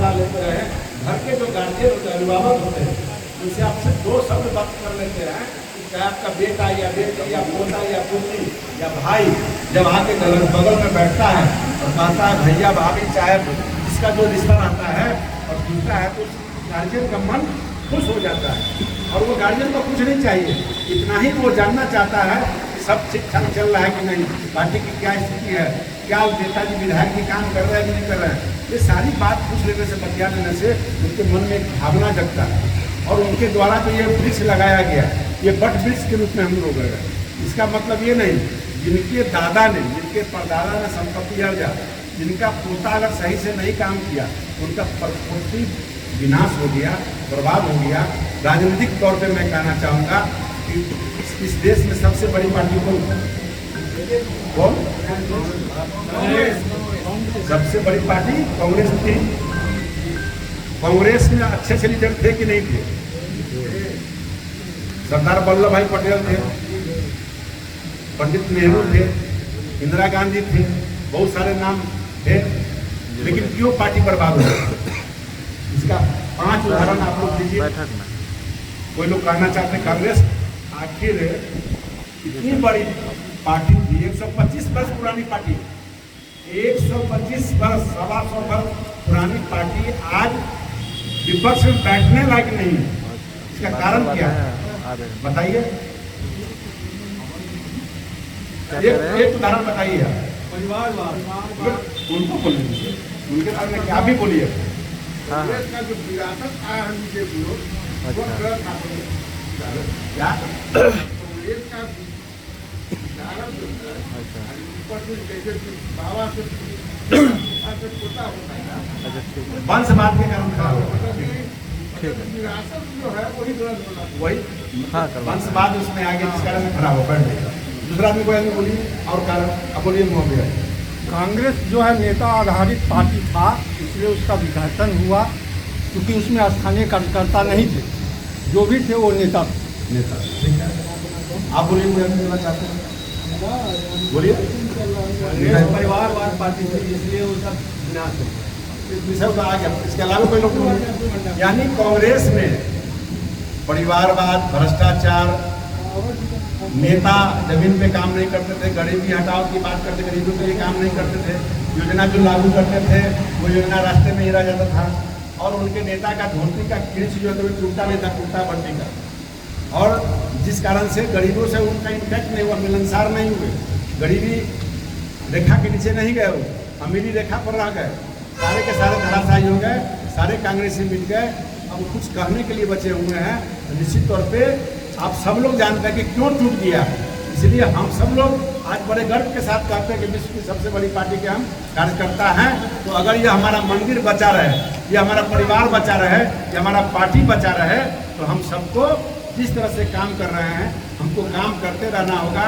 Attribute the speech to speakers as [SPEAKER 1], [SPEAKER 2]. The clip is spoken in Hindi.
[SPEAKER 1] सलाह लेते रहे। घर के जो गार्जियन होते हैं, अभिभावक होते हैं, उनसे आपसे 2 शब्द बात कर लेते हैं। चाहे आपका बेटा या बेटी या पोता या पुत्री या भाई जब आके बगल में बैठता है और कहता है भैया भाभी, चाहे इसका जो रिश्ता रहता है और पूछता है, तो गार्जियन का मन खुश हो जाता है। और वो गार्जियन को कुछ नहीं चाहिए, इतना ही वो जानना चाहता है कि सब ठीक ठाक चल रहा है कि नहीं, पार्टी की क्या स्थिति है, क्या नेताजी विधायक जी काम कर रहे हैं कि नहीं कर रहे हैं। ये सारी बात पूछ लेने से, बतिया लेने से उनके मन में एक भावना जगता है। और उनके द्वारा तो ये वृक्ष लगाया गया, ये बट वृक्ष के रूप में हम लोग गए। इसका मतलब ये नहीं, जिनके दादा ने, जिनके परदादा ने संपत्ति अर्जा, जिनका पोता अगर सही से नहीं काम किया, उनका प्रकृति विनाश हो गया, बर्बाद हो गया। राजनीतिक तौर पे मैं कहना चाहूँगा कि इस देश में सबसे बड़ी पार्टी कौन? सबसे बड़ी पार्टी कांग्रेस थी। कांग्रेस में अच्छे अच्छे लीडर थे कि नहीं थे? सरदार वल्लभ भाई पटेल थे, पंडित नेहरू थे, इंदिरा गांधी थी, बहुत सारे नाम थे। लेकिन क्यों पार्टी बर्बाद हो गई? इसका 5 उदाहरण आप लोग दीजिए। कोई लोग कहना चाहते हैं कांग्रेस आखिर इतनी बड़ी पार्टी थी, 125 वर्ष पुरानी पार्टी, 125 वर्ष, 125 वर्ष पुरानी पार्टी आज विपक्ष में बैठने लायक नहीं है। इसका कारण क्या है बताइए? एक उदाहरण बताइए। उनको बोलिए, उनके बारे में क्या भी बोलिए। का जो विरासत आया है मुझे वो क्या कांग्रेस का बाबा से पोता होता है, वंशवाद के कारण खराब होता है। विरासत जो है वही वंशवाद उसमें आगे जिस कारण खराब हो बैठ जाएगा। दूसरा आदमी कोई बोलिए और कारण, अब बोलिए मोहम्मद।
[SPEAKER 2] कांग्रेस जो है नेता आधारित पार्टी था, इसलिए उसका विघटन हुआ, क्योंकि उसमें स्थानीय कार्यकर्ता नहीं थे, जो भी थे वो नेता थे।
[SPEAKER 1] ठीक है, आप बोलिए, मुझे बोलना चाहते हैं, बोलिए।
[SPEAKER 3] परिवारवाद पार्टी थी, इसलिए वो सब विनाश हो
[SPEAKER 1] विषय तो आ गया। इसके अलावा कोई लोग, यानी कांग्रेस में परिवारवाद, भ्रष्टाचार, नेता जमीन पे काम नहीं करते थे, गरीबी हटाओ की बात करते, गरीबों के लिए काम नहीं करते थे, योजना जो लागू करते थे वो योजना रास्ते में ही रह जाता था। और उनके नेता का धोती का खींच जो है टूटता नहीं था, टूटा बंटी का। और जिस कारण से गरीबों से उनका इम्पैक्ट नहीं हुआ, मिलनसार नहीं हुए, गरीबी रेखा के नीचे नहीं गए, वो अमीरी रेखा पर रह गए, सारे के सारे धराशायी हो गए, सारे कांग्रेसी मिल गए। अब कुछ कहने के लिए बचे हुए हैं, तो निश्चित तौर पे आप सब लोग जानते हैं कि क्यों टूट गया। इसलिए हम सब लोग आज बड़े गर्व के साथ कहते हैं कि विश्व की सबसे बड़ी पार्टी के हम कार्यकर्ता हैं। तो अगर ये हमारा मंदिर बचा रहे, ये हमारा परिवार बचा रहे, ये हमारा पार्टी बचा रहे, तो हम सबको जिस तरह से काम कर रहे हैं, हमको काम करते रहना होगा।